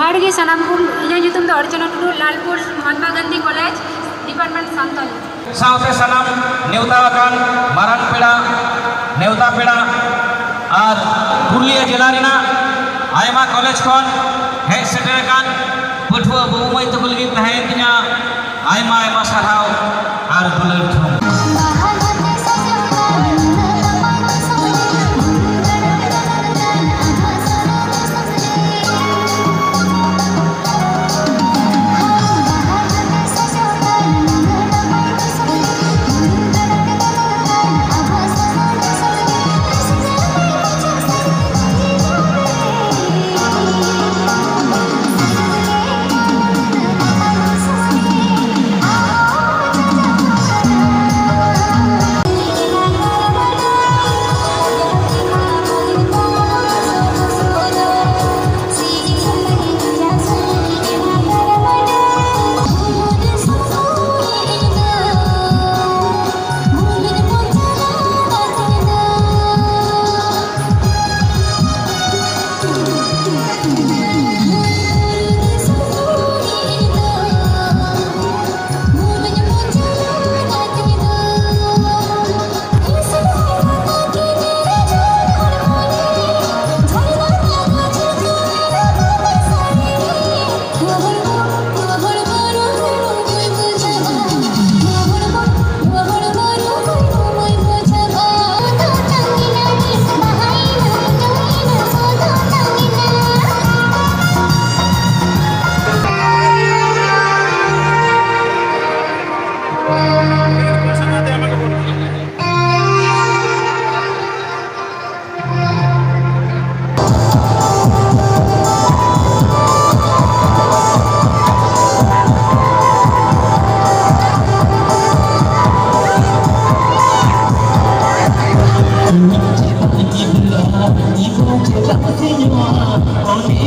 जोहार गे सनाम को इना जुतुम दो अर्चना टुडू लालपुर महात्मा गांधी कॉलेज डिपार्टमेंट सानताली साउथे सनाम नेवता वाकान मारान पेड़ा नेवता पेड़ा और पुरुलिया जिला रेना आयमा कॉलेज खन हेज सेटर कान पठुआ बहुमय तको लगी तहेन तिना आयमा आयमा साराव और दुलर थुम Only